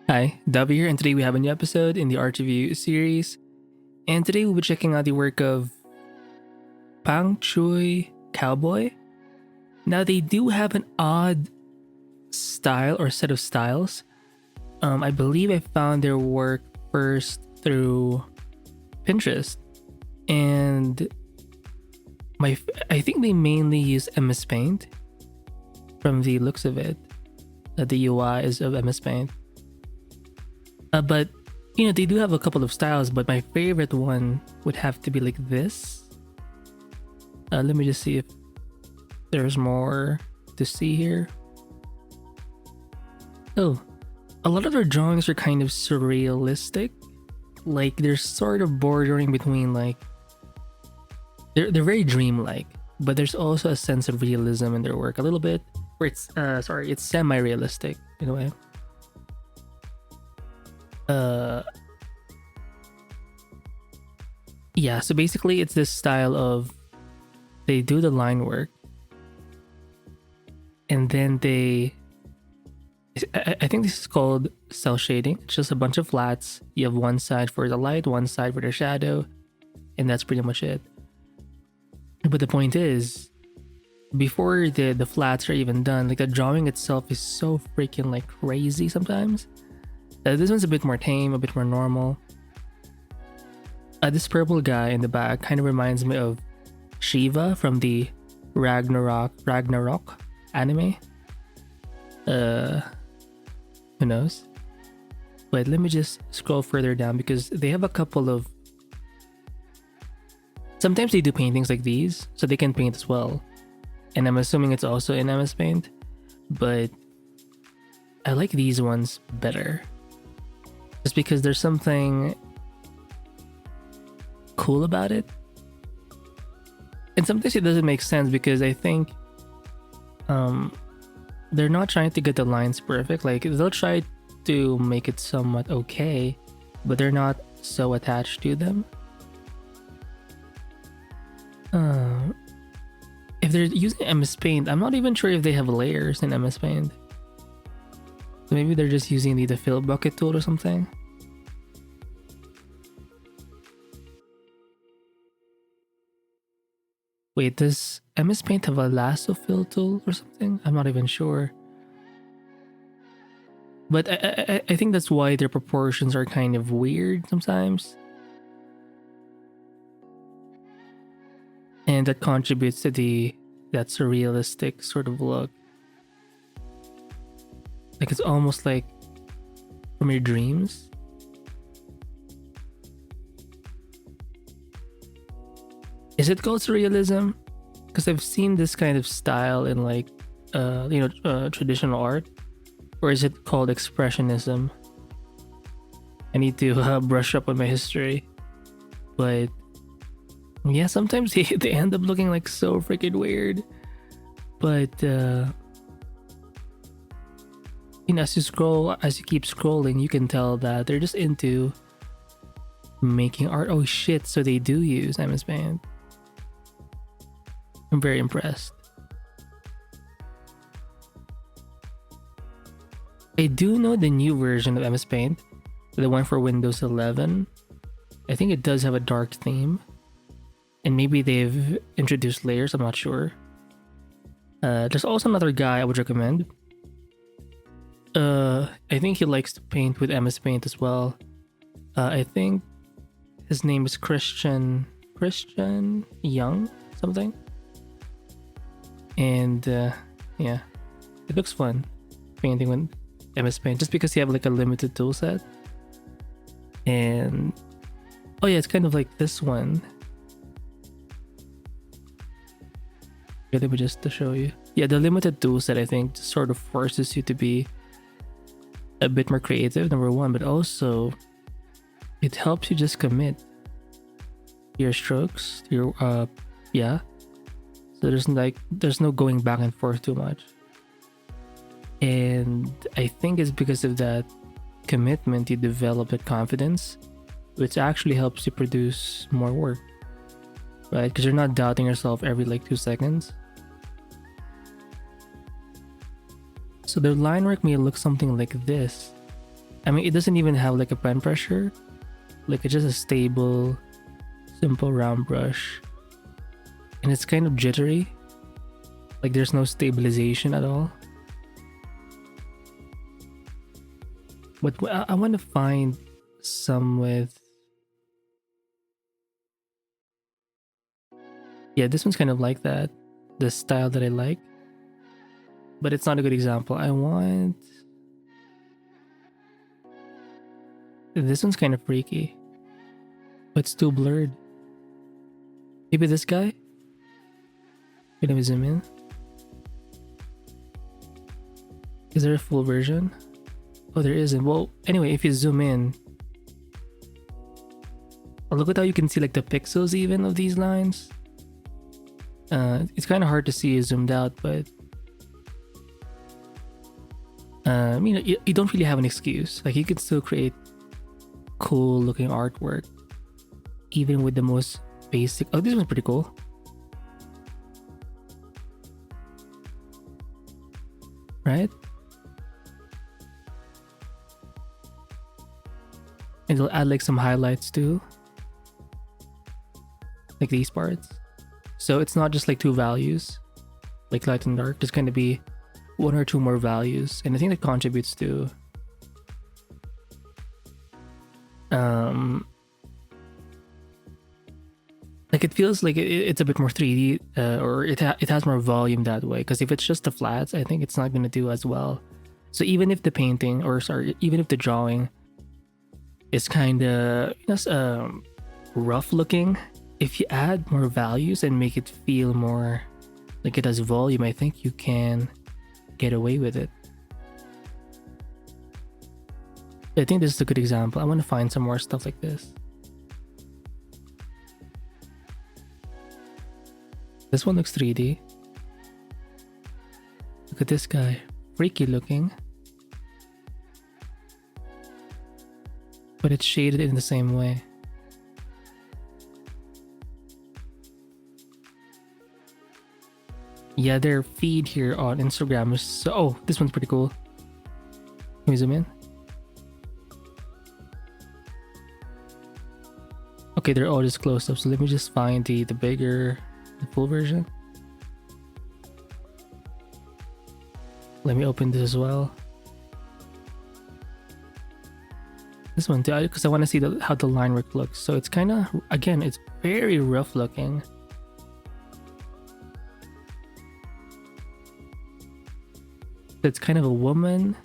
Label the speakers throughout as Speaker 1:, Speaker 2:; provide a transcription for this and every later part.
Speaker 1: Hi, Davi here, and today we have a new episode in the Art Review series. And today we'll be checking out the work of pangchiucowboy. Now, they do have an odd style or set of styles. I believe I found their work first through Pinterest, and I think they mainly use MS Paint. From the looks of it, the UI is of MS Paint. But they do have a couple of styles, but my favorite one would have to be like this. Let me just see if there's more to see here. Oh, a lot of their drawings are kind of surrealistic. Like they're sort of bordering between they're very dreamlike, but there's also a sense of realism in their work a little bit. Where it's semi-realistic in a way. Yeah, so basically it's this style of they do the line work and then I think this is called cell shading. It's just a bunch of flats. You have one side for the light, one side for the shadow, and that's pretty much it. But the point is, before the flats are even done, like the drawing itself is so freaking like crazy sometimes. This one's a bit more tame, a bit more normal. This purple guy in the back kind of reminds me of Shiva from the Ragnarok anime. Who knows? But let me just scroll further down because they have a couple of. Sometimes they do paintings like these, so they can paint as well. And I'm assuming it's also in MS Paint, but I like these ones better. Just because there's something cool about it. And sometimes it doesn't make sense because I think they're not trying to get the lines perfect. Like they'll try to make it somewhat okay, but they're not so attached to them. If they're using MS Paint, I'm not even sure if they have layers in MS Paint. So maybe they're just using the fill bucket tool or something. Wait, does MS Paint have a lasso fill tool or something? I'm not even sure. But I think that's why their proportions are kind of weird sometimes. And that contributes to that surrealistic sort of look. Like it's almost like from your dreams. Is it called surrealism? Because I've seen this kind of style in traditional art. Or is it called expressionism? I need to brush up on my history. But yeah, sometimes they end up looking like so freaking weird. But as you keep scrolling, you can tell that they're just into making art. Oh shit, so they do use MS Paint. I'm very impressed. I do know the new version of MS Paint, the one for Windows 11. I think it does have a dark theme. And maybe they've introduced layers, I'm not sure. There's also another guy I would recommend. I think he likes to paint with MS Paint as well. I think his name is Christian Young, something. And yeah, it looks fun painting with MS Paint just because you have like a limited tool set. And oh yeah, it's kind of like this one. Let me just to show you. Yeah, the limited tool set I think just sort of forces you to be a bit more creative, number one, but also it helps you just commit your strokes, your yeah. So there's no going back and forth too much. And I think it's because of that commitment you develop that confidence, which actually helps you produce more work, right? Because you're not doubting yourself every 2 seconds. So their line work may look something like this. I mean, it doesn't even have like a pen pressure. Like it's just a stable, simple round brush. And it's kind of jittery. Like there's no stabilization at all. But I want to find some with... Yeah, this one's kind of like that. The style that I like. But it's not a good example. I want... This one's kind of freaky. But it's too blurred. Maybe this guy? Can we zoom in? Is there a full version? Oh, there isn't. Well, anyway, if you zoom in, oh, look at how you can see like the pixels even of these lines. It's kind of hard to see zoomed out, but you don't really have an excuse. Like you can still create cool looking artwork even with the most basic... Oh, this one's pretty cool. Right? And it'll add like some highlights too. Like these parts. So it's not just like two values, like light and dark. There's going to be one or two more values. And I think that contributes to like it feels like it's a bit more 3D, or it has more volume that way. Because if it's just the flats, I think it's not going to do as well. So even if the painting, or sorry, even if the drawing is kind of rough looking, if you add more values and make it feel more like it has volume, I think you can get away with it. I think this is a good example. I want to find some more stuff like this. This one looks 3D. Look at this guy. Freaky looking. But it's shaded in the same way. Yeah, their feed here on Instagram is so... Oh, this one's pretty cool. Can we zoom in? Okay, they're all just close up, so let me just find the bigger, the full version. Let me open this as well. This one too, because I want to see how the line work looks. So it's kind of, again, it's very rough looking. It's kind of a woman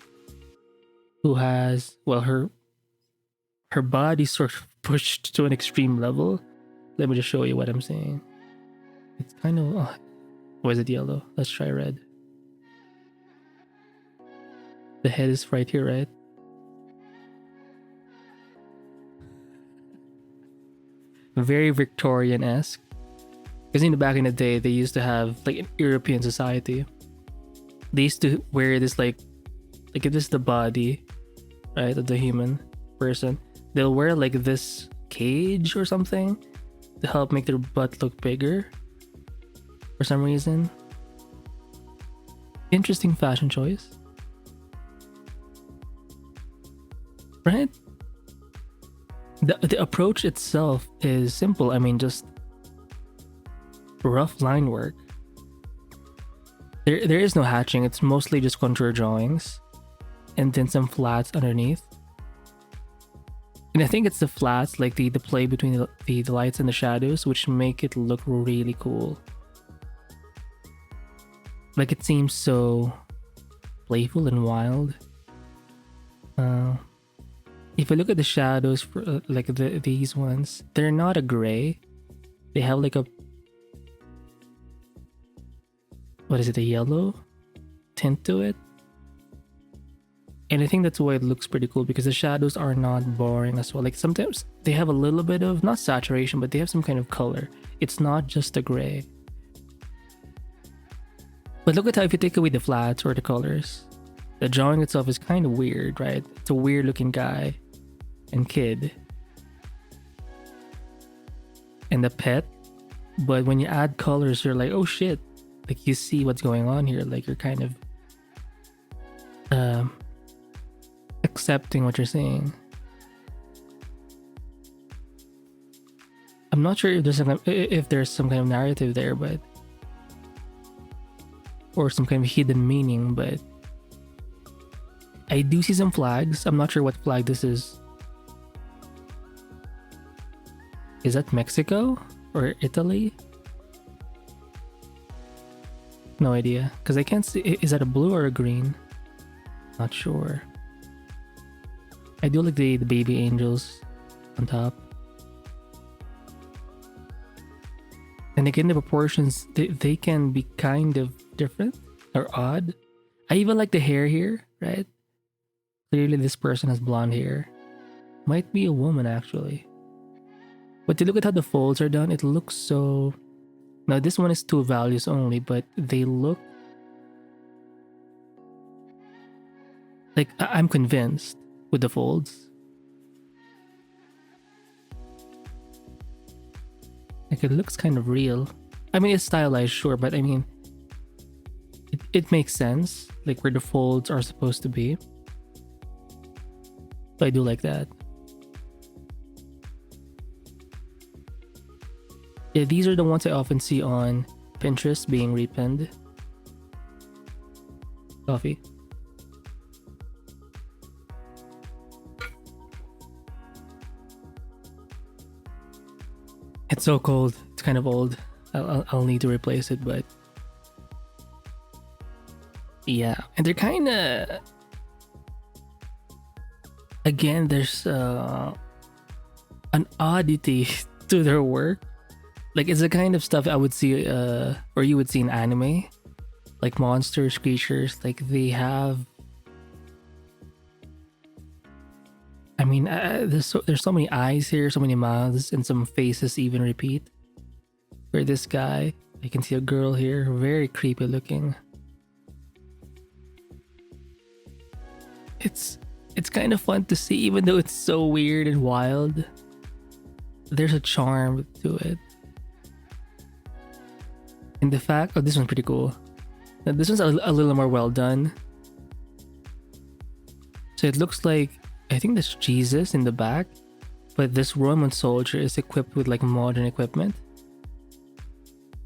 Speaker 1: who has, well, her body sort of pushed to an extreme level. Let me just show you what I'm saying. It's kind of, oh, why is it yellow? Let's try red. The head is right here, right? Very Victorian-esque. Because in the back in the day, they used to have, like in European society, they used to wear this like if this is the body, right, of the human person, they'll wear like this cage or something to help make their butt look bigger for some reason. Interesting fashion choice, right? The approach itself is simple. I mean, just rough line work. There is no hatching. It's mostly just contour drawings and then some flats underneath. And I think it's the flats, like the play between the lights and the shadows, which make it look really cool. Like it seems so playful and wild. If I look at the shadows for like these ones, they're not a gray. They have like a, what is it, a yellow tint to it. And I think that's why it looks pretty cool, because the shadows are not boring as well. Like sometimes they have a little bit of, not saturation, but they have some kind of color. It's not just a gray. But look at how, if you take away the flats or the colors, the drawing itself is kind of weird, right? It's a weird looking guy and kid and the pet. But when you add colors, you're like, oh shit, like you see what's going on here. Like you're kind of accepting what you're saying. I'm not sure if there's some kind of narrative there, but or some kind of hidden meaning, but I do see some flags. I'm not sure what flag this is. Is that Mexico or Italy? No idea, because I can't see. Is that a blue or a green? Not sure. I do like the baby angels on top. And again, the proportions, they can be kind of different or odd. I even like the hair here, right? Clearly this person has blonde hair. Might be a woman actually. But to look at how the folds are done, it looks so... Now this one is 2 values only, but they look... Like, I'm convinced with the folds. Like, it looks kind of real. I mean, it's stylized, sure, but I mean... It makes sense, like where the folds are supposed to be. So I do like that. Yeah, these are the ones I often see on Pinterest being repinned. Coffee. It's so cold. It's kind of old. I'll need to replace it, but yeah. And they're kind of... Again, there's an oddity to their work. Like, it's the kind of stuff I would see, or you would see in anime. Like monsters, creatures, like they have... I mean, there's so many eyes here, so many mouths, and some faces even repeat. For this guy, I can see a girl here, very creepy looking. It's kind of fun to see, even though it's so weird and wild. There's a charm to it. And the fact... Oh, this one's pretty cool. Now, this one's a little more well done. So it looks like... I think there's Jesus in the back. But this Roman soldier is equipped with like modern equipment.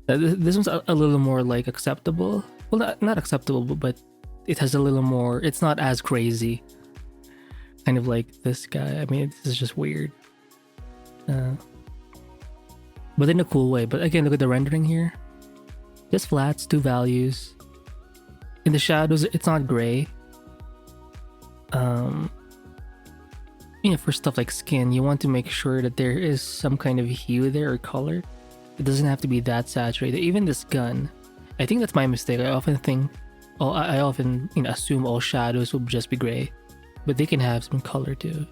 Speaker 1: This one's a little more like acceptable. Well, not acceptable, but it has a little more... It's not as crazy. Kind of like this guy. I mean, this is just weird. But in a cool way. But again, look at the rendering here. Just flats, 2 values. In the shadows, it's not gray. You know, for stuff like skin, you want to make sure that there is some kind of hue there or color. It doesn't have to be that saturated. Even this gun, I think that's my mistake. I often assume all shadows will just be gray, but they can have some color too.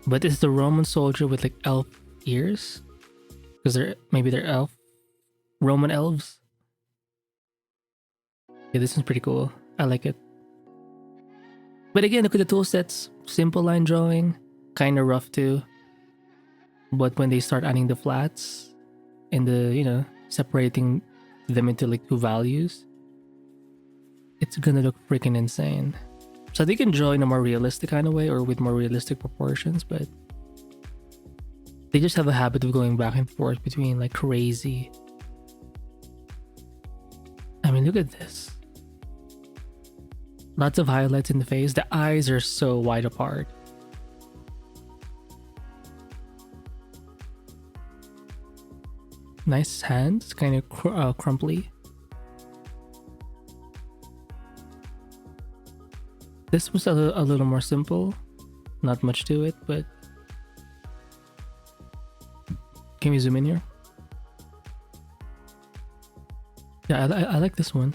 Speaker 1: But it's the Roman soldier with like elf ears, because they're Roman elves. Yeah, this one's pretty cool. I like it. But again, look at the tool sets. Simple line drawing, kind of rough too. But when they start adding the flats and the, separating them into like 2 values, it's gonna look freaking insane. So they can draw in a more realistic kind of way or with more realistic proportions, but they just have a habit of going back and forth between like crazy. I mean, look at this. Lots of highlights in the face. The eyes are so wide apart. Nice hands, kind of crumply. This was a little more simple. Not much to it, but... Can we zoom in here? Yeah, I like this one.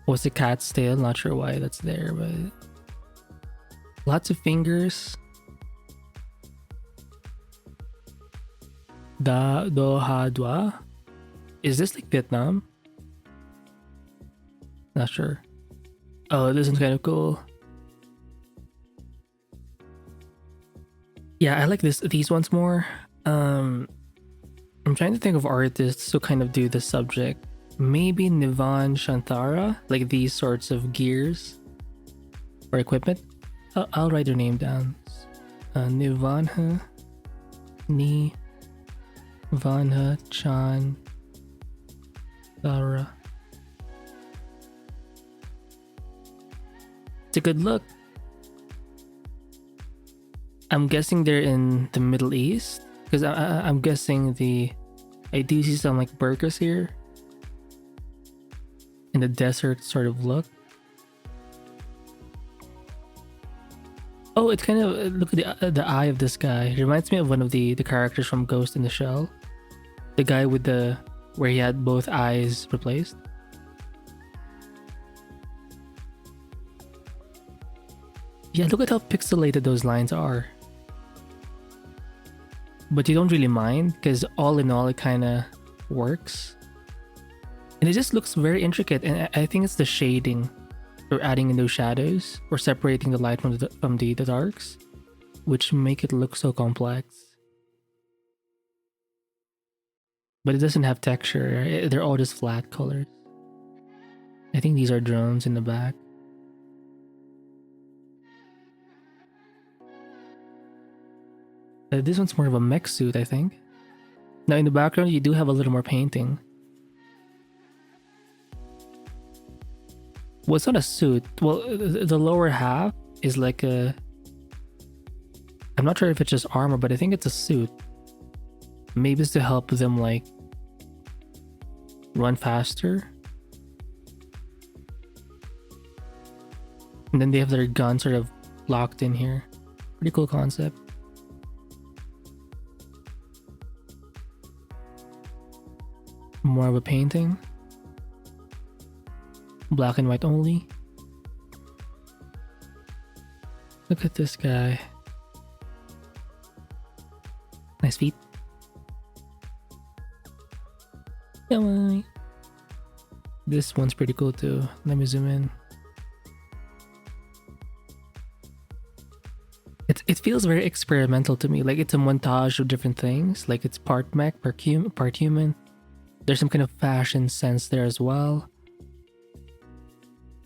Speaker 1: Was the cat's tail? Not sure why that's there, but... Lots of fingers. Do, ha, dua. Is this like Vietnam? Not sure. Oh, this one's kind of cool. Yeah, I like these ones more. I'm trying to think of artists who kind of do the subject maybe Nivanh Chanthara, like these sorts of gears or equipment. I'll write her name down. Nivanh Chanthara. It's a good look. I'm guessing they're in the Middle East because I'm guessing I do see some like burqas here in the desert sort of look. Oh, it's kind of, look at the eye of this guy. It reminds me of one of the characters from Ghost in the Shell. The guy with where he had both eyes replaced. Yeah, look at how pixelated those lines are. But you don't really mind because all in all it kind of works. And it just looks very intricate, and I think it's the shading or adding in those shadows or separating the light from the darks, which make it look so complex. But it doesn't have texture. They're all just flat colors. I think these are drones in the back. This one's more of a mech suit, I think. Now in the background, you do have a little more painting. Well, it's not a suit. Well, the lower half is like a... I'm not sure if it's just armor, but I think it's a suit. Maybe it's to help them like run faster. And then they have their gun sort of locked in here. Pretty cool concept. More of a painting. Black and white only. Look at this guy. Nice feet. Come on. This one's pretty cool too. Let me zoom in. It feels very experimental to me. Like it's a montage of different things. Like it's part mech, part human. There's some kind of fashion sense there as well.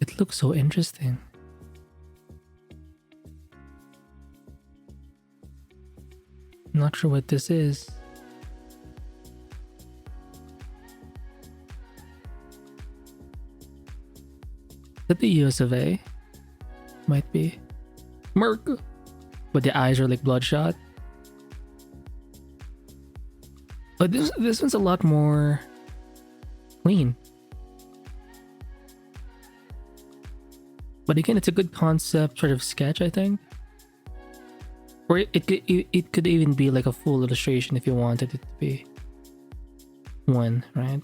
Speaker 1: It looks so interesting. I'm not sure what this is. Is that the US of A? Might be. Merc! But the eyes are like bloodshot. But this one's a lot more clean. But again, it's a good concept sort of sketch, I think. Or it could even be like a full illustration if you wanted it to be one, right?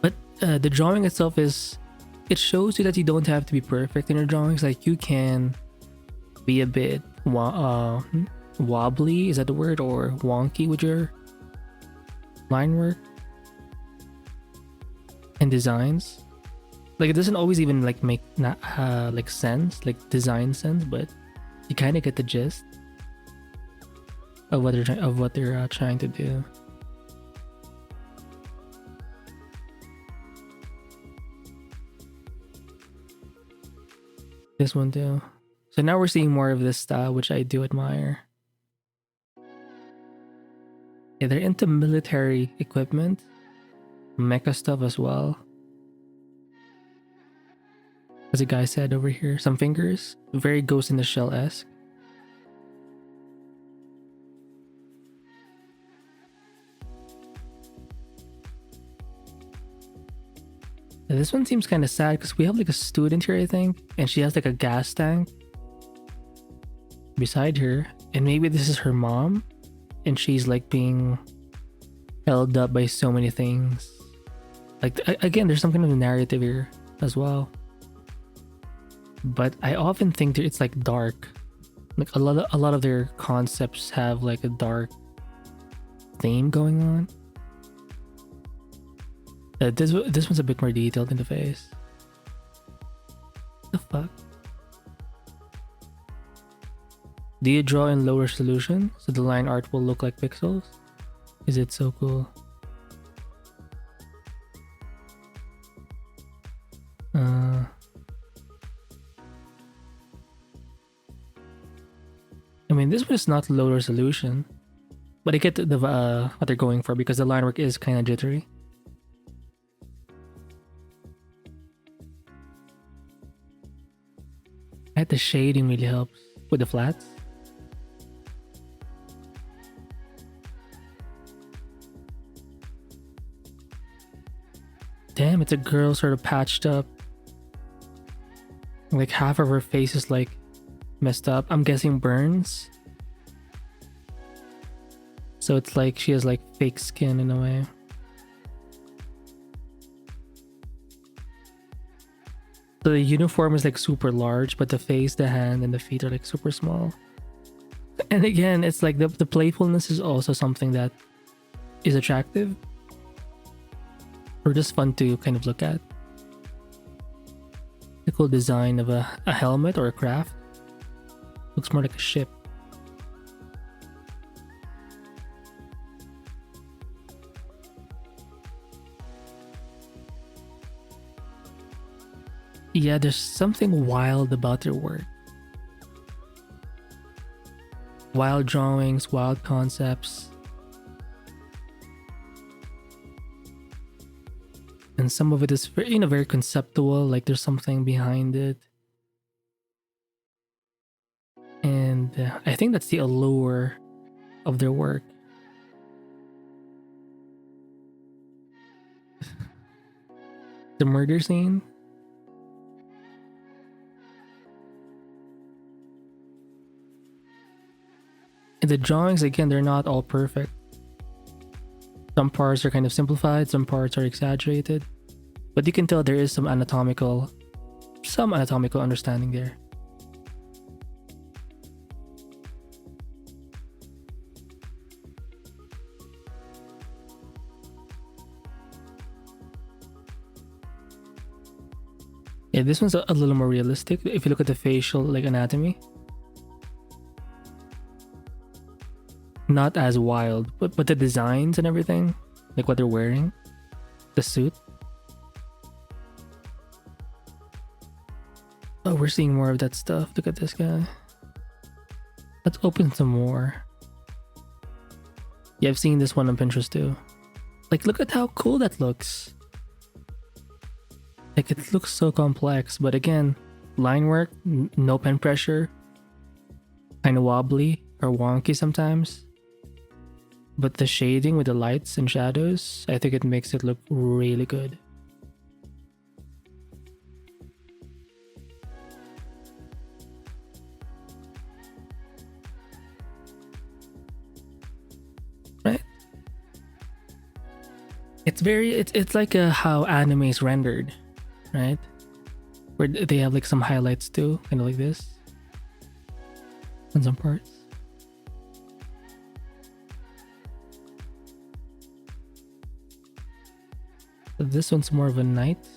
Speaker 1: But the drawing itself it shows you that you don't have to be perfect in your drawings. Like you can be a bit wobbly, is that the word? Or wonky with your line work and designs. Like it doesn't always even like make like sense, like design sense, but you kind of get the gist of what they're trying to do. This one too. So now we're seeing more of this style, which I do admire. Yeah, they're into military equipment, mecha stuff as well. As a guy said over here, some fingers, very Ghost in the Shell-esque. This one seems kind of sad because we have like a student here, I think, and she has like a gas tank beside her, and maybe this is her mom, and she's like being held up by so many things. Like again, there's some kind of narrative here as well. But I often think that it's like dark. Like a lot of their concepts have like a dark theme going on. This one's a bit more detailed in the face. What the fuck? Do you draw in low resolution so the line art will look like pixels? Is it so cool? I mean, this one is not low resolution, but I get the what they're going for because the line work is kind of jittery. And the shading really helps with the flats. Damn, it's a girl sort of patched up. Like half of her face is like messed up. I'm guessing burns. So it's like she has like fake skin in a way. So the uniform is like super large, but the face, the hand, and the feet are like super small. And again, it's like the playfulness is also something that is attractive. Or just fun to kind of look at. The cool design of a helmet or a craft. Looks more like a ship. Yeah, there's something wild about their work. Wild drawings, wild concepts. And some of it is very, very conceptual, like there's something behind it. And I think that's the allure of their work. The murder scene. And the drawings, again, they're not all perfect. Some parts are kind of simplified, some parts are exaggerated. But you can tell there is some anatomical understanding there. Yeah, this one's a little more realistic if you look at the facial like anatomy. Not as wild, but the designs and everything, like what they're wearing, the suit. Oh, we're seeing more of that stuff. Look at this guy. Let's open some more. Yeah, I've seen this one on Pinterest too. Like, look at how cool that looks. Like, it looks so complex, but again, line work, no pen pressure, kind of wobbly or wonky sometimes. But the shading with the lights and shadows, I think it makes it look really good. Right? It's like how anime is rendered, right? Where they have like some highlights too, kind of like this. On some parts. This one's more of a night.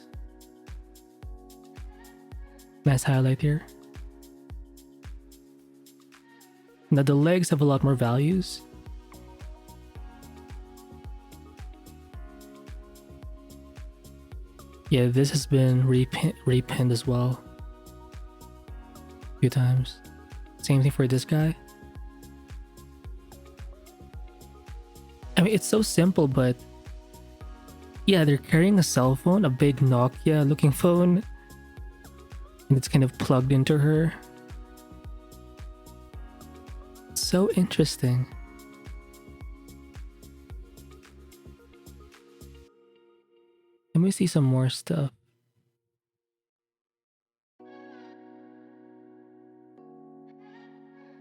Speaker 1: Nice highlight here. Now the legs have a lot more values. Yeah, this has been repinned as well. A few times. Same thing for this guy. I mean, it's so simple, but yeah, they're carrying a cell phone, a big Nokia looking phone. And it's kind of plugged into her. So interesting. Let me see some more stuff.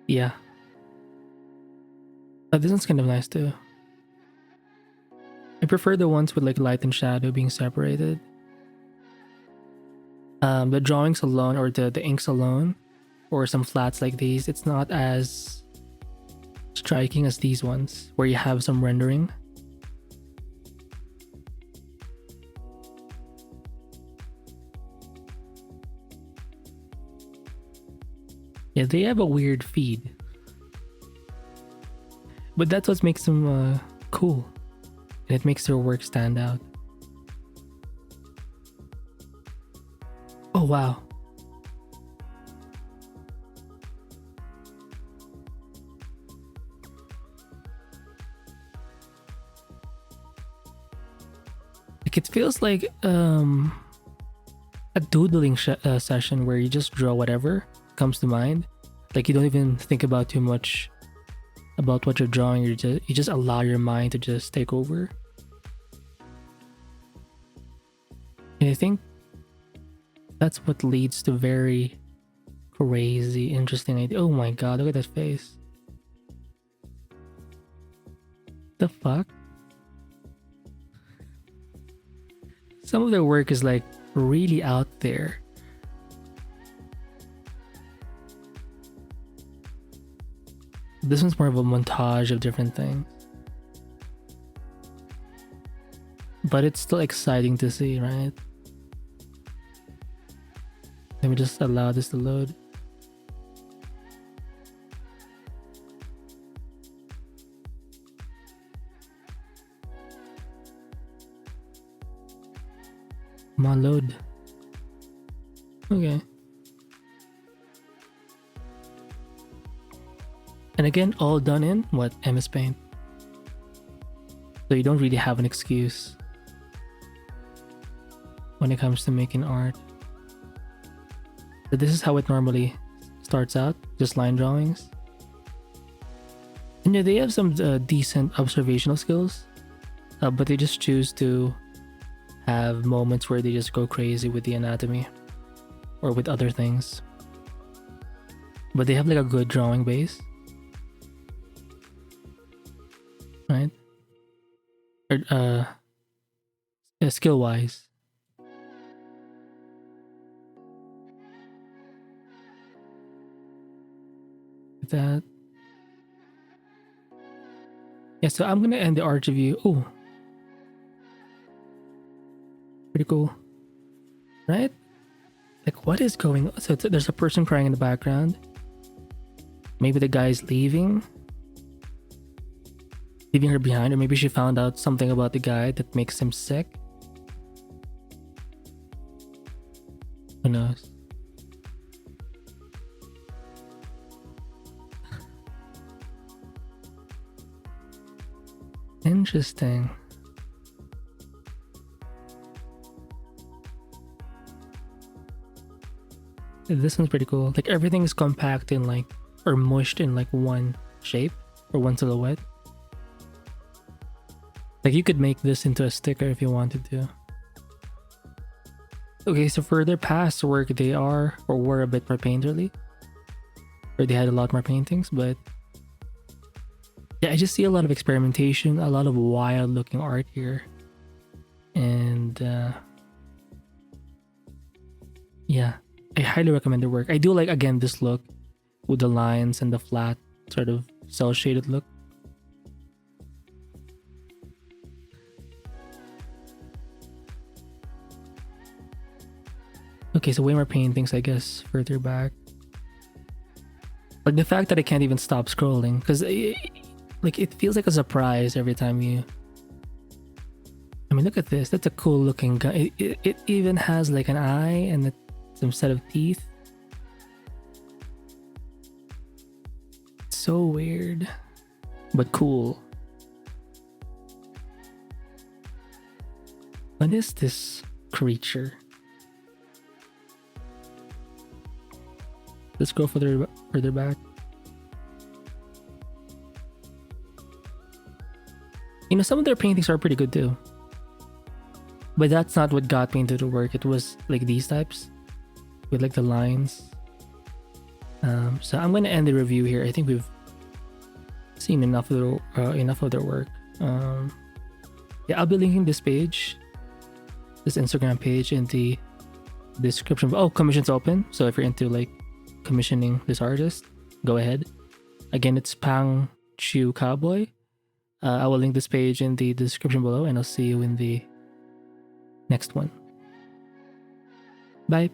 Speaker 1: Yeah. This one's kind of nice too. I prefer the ones with like light and shadow being separated. The drawings alone or the inks alone or some flats like these, it's not as striking as these ones where you have some rendering. Yeah, they have a weird feed. But that's what makes them cool. And it makes their work stand out. Oh wow. Like it feels like a doodling session where you just draw whatever comes to mind. Like you don't even think about too much about what you're drawing. You just allow your mind to just take over. And I think that's what leads to very crazy, interesting idea. Oh my god, look at that face. The fuck? Some of their work is like really out there. This one's more of a montage of different things. But it's still exciting to see, right? Let me just allow this to load. Come on, load. Okay. And again, all done in what? MS Paint. So you don't really have an excuse when it comes to making art. So this is how it normally starts out, just line drawings. And yeah, they have some decent observational skills, but they just choose to have moments where they just go crazy with the anatomy or with other things. But they have like a good drawing base, right? Or skill wise. That. Yeah, so I'm gonna end the art review. Oh, pretty cool, right? Like, what is going on? So there's a person crying in the background. Maybe the guy's leaving her behind, or maybe she found out something about the guy that makes him sick. Who knows? Interesting. This one's pretty cool. Like everything is compact in like, or mushed in like one shape or one silhouette. Like you could make this into a sticker if you wanted to. Okay, so for their past work, they are or were a bit more painterly. Or they had a lot more paintings, but yeah, I just see a lot of experimentation, a lot of wild looking art here. And yeah, I highly recommend their work. I do like, again, this look with the lines and the flat sort of cell shaded look. Okay, so way more paintings, I guess, further back. Like the fact that I can't even stop scrolling, because like it feels like a surprise every time you... I mean, look at this. That's a cool looking gun. It even has like an eye and some set of teeth. So weird, but cool. What is this creature? Let's go further back. You know, some of their paintings are pretty good too. But that's not what got me into the work. It was like these types with like the lines. So I'm gonna end the review here. I think we've seen enough of their work. Yeah, I'll be linking this page, this Instagram page, in the description. Oh, commission's open. So if you're into like commissioning this artist, go ahead. Again, it's pangchiucowboy. I will link this page in the description below, and I'll see you in the next one. Bye.